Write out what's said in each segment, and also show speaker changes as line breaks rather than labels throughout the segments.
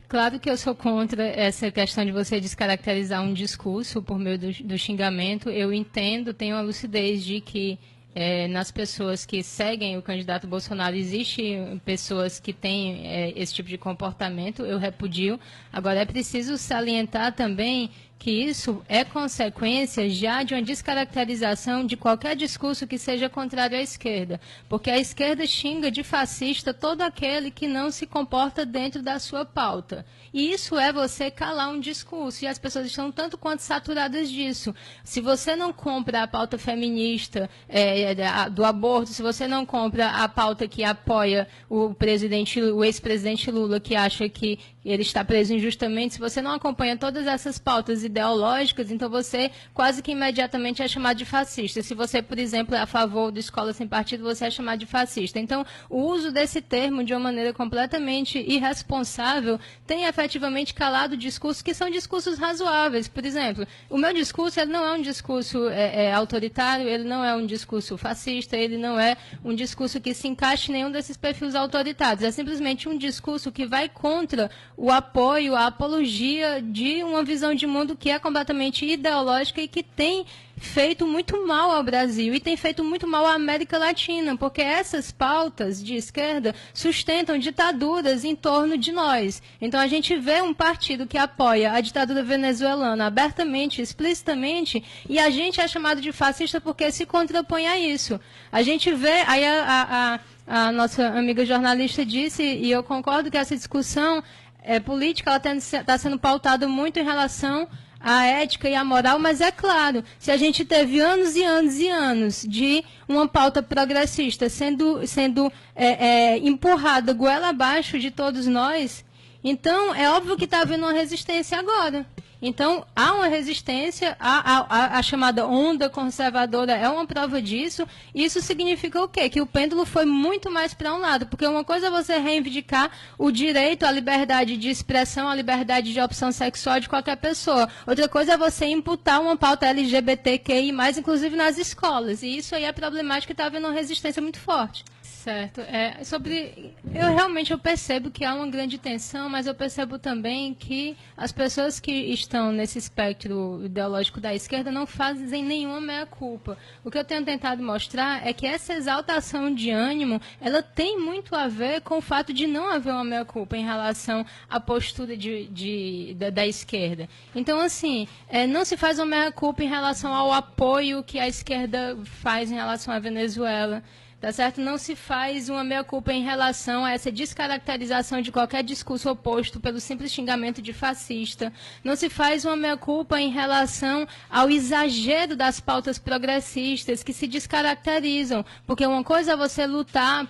Claro que eu sou contra essa questão de você descaracterizar um discurso por meio do xingamento. Eu entendo, tenho a lucidez de que nas pessoas que seguem o candidato Bolsonaro existem pessoas que têm esse tipo de comportamento, eu repudio. Agora, é preciso salientar também que isso é consequência já de uma descaracterização de qualquer discurso que seja contrário à esquerda. Porque a esquerda xinga de fascista todo aquele que não se comporta dentro da sua pauta. E isso é você calar um discurso. E as pessoas estão tanto quanto saturadas disso. Se você não compra a pauta feminista do aborto, se você não compra a pauta que apoia o ex-presidente Lula, que acha que ele está preso injustamente, se você não acompanha todas essas pautas ideológicas, então você quase que imediatamente é chamado de fascista. Se você, por exemplo, é a favor da escola sem partido, você é chamado de fascista. Então, o uso desse termo de uma maneira completamente irresponsável tem efetivamente calado discursos que são discursos razoáveis. Por exemplo, o meu discurso ele não é um discurso autoritário, ele não é um discurso fascista, ele não é um discurso que se encaixe em nenhum desses perfis autoritários. É simplesmente um discurso que vai contra o apoio, a apologia de uma visão de mundo que é completamente ideológica e que tem feito muito mal ao Brasil e tem feito muito mal à América Latina, porque essas pautas de esquerda sustentam ditaduras em torno de nós. Então a gente vê um partido que apoia a ditadura venezuelana abertamente, explicitamente, e a gente é chamado de fascista porque se contrapõe a isso. A gente vê, aí a nossa amiga jornalista disse, e eu concordo que essa discussão política ela está sendo pautada muito em relação à ética e à moral, mas é claro, se a gente teve anos e anos e anos de uma pauta progressista sendo empurrada goela abaixo de todos nós, então é óbvio que está havendo uma resistência agora. Então, há uma resistência, a chamada onda conservadora é uma prova disso. Isso significa o quê? Que o pêndulo foi muito mais para um lado, porque uma coisa é você reivindicar o direito à liberdade de expressão, à liberdade de opção sexual de qualquer pessoa. Outra coisa é você imputar uma pauta LGBTQI+, inclusive nas escolas. E isso aí é problemático e está havendo uma resistência muito forte. Certo. Eu percebo que há uma grande tensão, mas eu percebo também que as pessoas que estão nesse espectro ideológico da esquerda não fazem nenhuma meia-culpa. O que eu tenho tentado mostrar é que essa exaltação de ânimo, ela tem muito a ver com o fato de não haver uma meia-culpa em relação à postura da esquerda. Então, assim, não se faz uma meia-culpa em relação ao apoio que a esquerda faz em relação à Venezuela. Tá certo? Não se faz uma meia-culpa em relação a essa descaracterização de qualquer discurso oposto pelo simples xingamento de fascista. Não se faz uma meia-culpa em relação ao exagero das pautas progressistas que se descaracterizam. Porque uma coisa é você lutar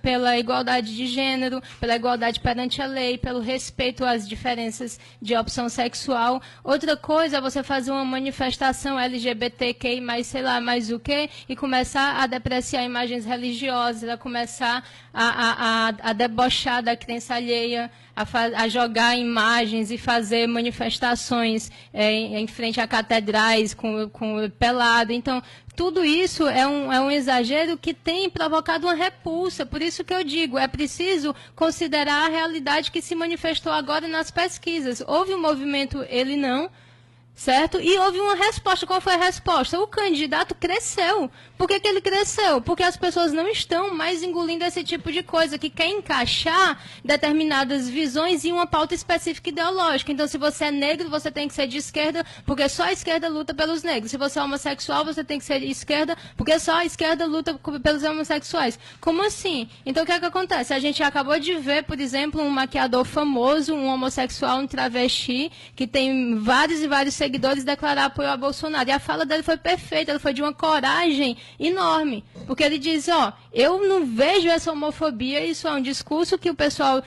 pela igualdade de gênero, pela igualdade perante a lei, pelo respeito às diferenças de opção sexual. Outra coisa é você fazer uma manifestação LGBTQI, mais o quê, e começar a depreciar imagens religiosas, a começar a debochar da crença alheia, a jogar imagens e fazer manifestações em frente a catedrais com pelado. Então, tudo isso é um exagero que tem provocado uma repulsa. Por isso que eu digo, é preciso considerar a realidade que se manifestou agora nas pesquisas. Houve um movimento, ele não, certo? E houve uma resposta. Qual foi a resposta? O candidato cresceu. Por que ele cresceu? Porque as pessoas não estão mais engolindo esse tipo de coisa, que quer encaixar determinadas visões em uma pauta específica ideológica. Então, se você é negro, você tem que ser de esquerda, porque só a esquerda luta pelos negros. Se você é homossexual, você tem que ser de esquerda, porque só a esquerda luta pelos homossexuais. Como assim? Então, o que é que acontece? A gente acabou de ver, por exemplo, um maquiador famoso, um homossexual, um travesti, que tem vários e vários seguidores, declarar apoio a Bolsonaro. E a fala dele foi perfeita, ela foi de uma coragem enorme, porque ele diz, eu não vejo essa homofobia, isso é um discurso que o pessoal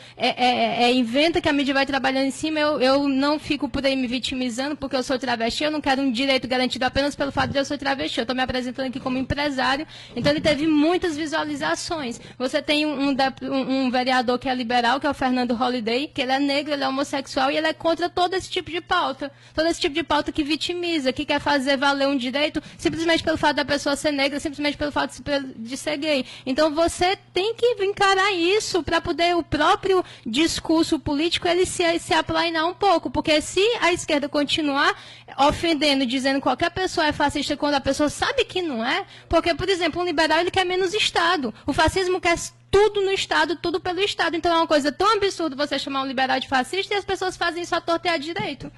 inventa, que a mídia vai trabalhando em cima, eu não fico por aí me vitimizando porque eu sou travesti, eu não quero um direito garantido apenas pelo fato de eu ser travesti, eu estou me apresentando aqui como empresário. Então ele teve muitas visualizações. Você tem um vereador que é liberal, que é o Fernando Holliday, que ele é negro, ele é homossexual e ele é contra todo esse tipo de pauta. Todo esse tipo de pauta que vitimiza, que quer fazer valer um direito simplesmente pelo fato da pessoa ser negra, simplesmente pelo fato de ser gay. Então você tem que encarar isso para poder o próprio discurso político ele se aplainar um pouco, porque se a esquerda continuar ofendendo, dizendo que qualquer pessoa é fascista quando a pessoa sabe que não é, porque, por exemplo, um liberal ele quer menos Estado, o fascismo quer tudo no Estado, tudo pelo Estado. Então é uma coisa tão absurda você chamar um liberal de fascista e as pessoas fazem isso à torta e à direito.